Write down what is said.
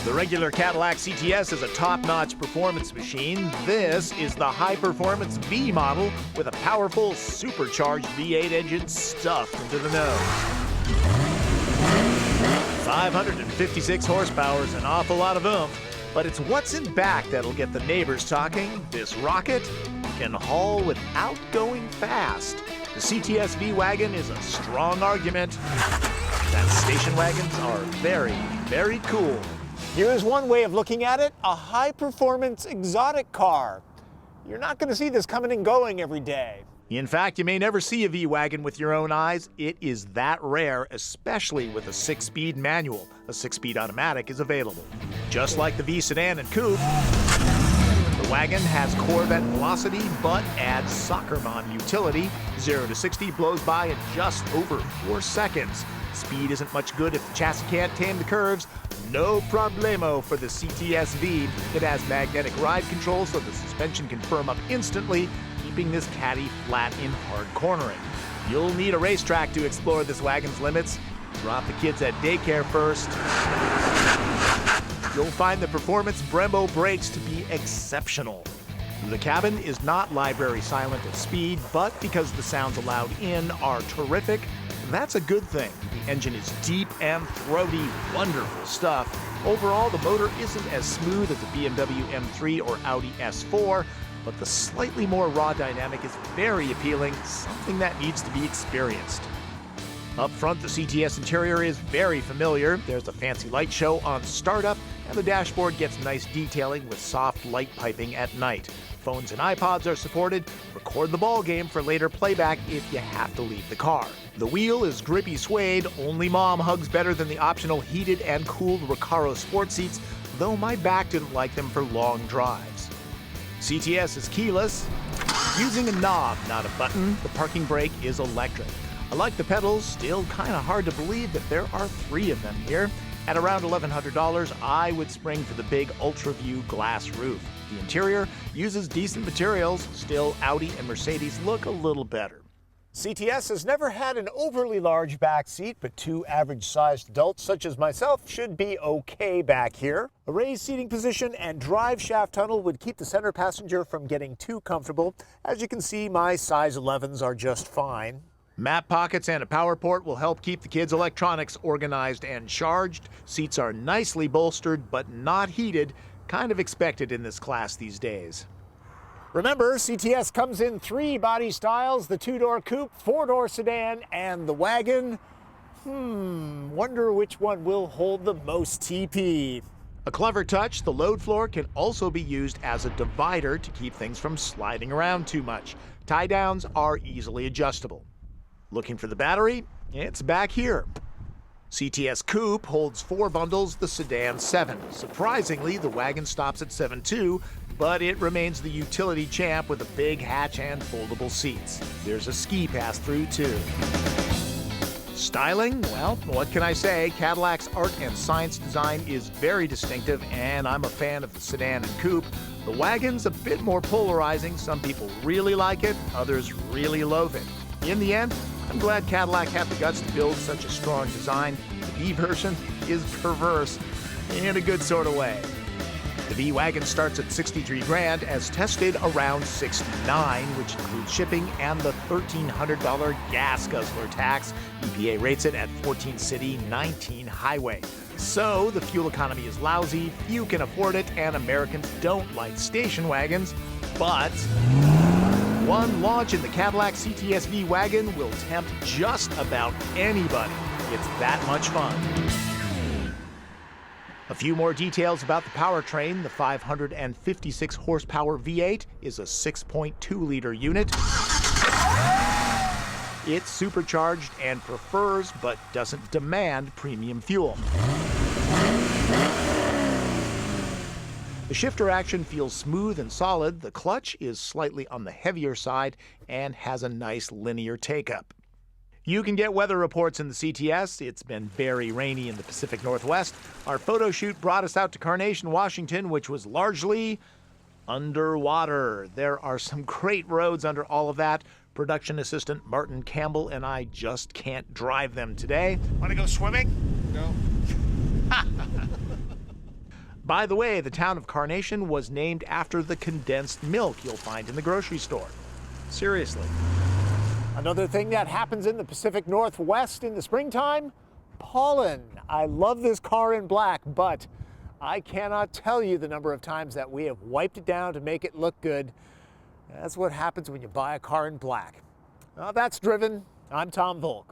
The regular Cadillac CTS is a top-notch performance machine. This is the high-performance V model with a powerful, supercharged V8 engine stuffed into the nose. 556 horsepower is an awful lot of oomph, but it's what's in back that'll get the neighbors talking. This rocket can haul without going fast. The CTS-V Wagon is a strong argument that station wagons are very, very cool. Here is one way of looking at it, a high-performance exotic car. You're not going to see this coming and going every day. In fact, you may never see a V-Wagon with your own eyes. It is that rare, especially with a 6-speed manual. A 6-speed automatic is available. Just like the V sedan and coupe, the wagon has Corvette velocity, but adds soccer mom utility. 0 to 60 blows by in just over 4 seconds. Speed isn't much good if the chassis can't tame the curves. No problemo for the CTS-V. It has magnetic ride control so the suspension can firm up instantly, keeping this caddy flat in hard cornering. You'll need a racetrack to explore this wagon's limits. Drop the kids at daycare first. You'll find the performance Brembo brakes to be exceptional. The cabin is not library silent at speed, but because the sounds allowed in are terrific, that's a good thing. The engine is deep and throaty, wonderful stuff. Overall, the motor isn't as smooth as a BMW M3 or Audi S4, but the slightly more raw dynamic is very appealing, something that needs to be experienced. Up front, the CTS interior is very familiar. There's a fancy light show on startup, and the dashboard gets nice detailing with soft light piping at night. Phones and iPods are supported. Record the ball game for later playback if you have to leave the car. The wheel is grippy suede. Only mom hugs better than the optional heated and cooled Recaro sport seats, though my back didn't like them for long drives. CTS is keyless. Using a knob, not a button, the parking brake is electric. I like the pedals, still kind of hard to believe that there are 3 of them here. At around $1,100, I would spring for the big UltraView glass roof. The interior uses decent materials, still Audi and Mercedes look a little better. CTS has never had an overly large back seat, but 2 average-sized adults such as myself should be okay back here. A raised seating position and drive shaft tunnel would keep the center passenger from getting too comfortable. As you can see, my size 11s are just fine. Map pockets and a power port will help keep the kids' electronics organized and charged. Seats are nicely bolstered, but not heated. Kind of expected in this class these days. Remember, CTS comes in 3 body styles, the 2-door coupe, 4-door sedan, and the wagon. Wonder which one will hold the most TP. A clever touch, the load floor can also be used as a divider to keep things from sliding around too much. Tie downs are easily adjustable. Looking for the battery? It's back here. CTS Coupe holds 4 bundles, the sedan 7. Surprisingly, the wagon stops at 7 too, but it remains the utility champ with a big hatch and foldable seats. There's a ski pass-through too. Styling? Well, what can I say? Cadillac's art and science design is very distinctive, and I'm a fan of the sedan and coupe. The wagon's a bit more polarizing. Some people really like it, others really loathe it. In the end, I'm glad Cadillac had the guts to build such a strong design. The V version is perverse in a good sort of way. The V Wagon starts at $63,000 as tested around $69,000, which includes shipping and the $1,300 gas guzzler tax. EPA rates it at 14 city, 19 highway. So the fuel economy is lousy, few can afford it, and Americans don't like station wagons, but one launch in the Cadillac CTS-V Wagon will tempt just about anybody. It's that much fun. A few more details about the powertrain. The 556 horsepower V8 is a 6.2-liter unit. It's supercharged and prefers, but doesn't demand premium fuel. The shifter action feels smooth and solid. The clutch is slightly on the heavier side and has a nice linear take-up. You can get weather reports in the CTS. It's been very rainy in the Pacific Northwest. Our photo shoot brought us out to Carnation, Washington, which was largely underwater. There are some great roads under all of that. Production assistant Martin Campbell and I just can't drive them today. Want to go swimming? No. By the way, the town of Carnation was named after the condensed milk you'll find in the grocery store. Seriously. Another thing that happens in the Pacific Northwest in the springtime, pollen. I love this car in black, but I cannot tell you the number of times that we have wiped it down to make it look good. That's what happens when you buy a car in black. Well, that's Driven. I'm Tom Voelk.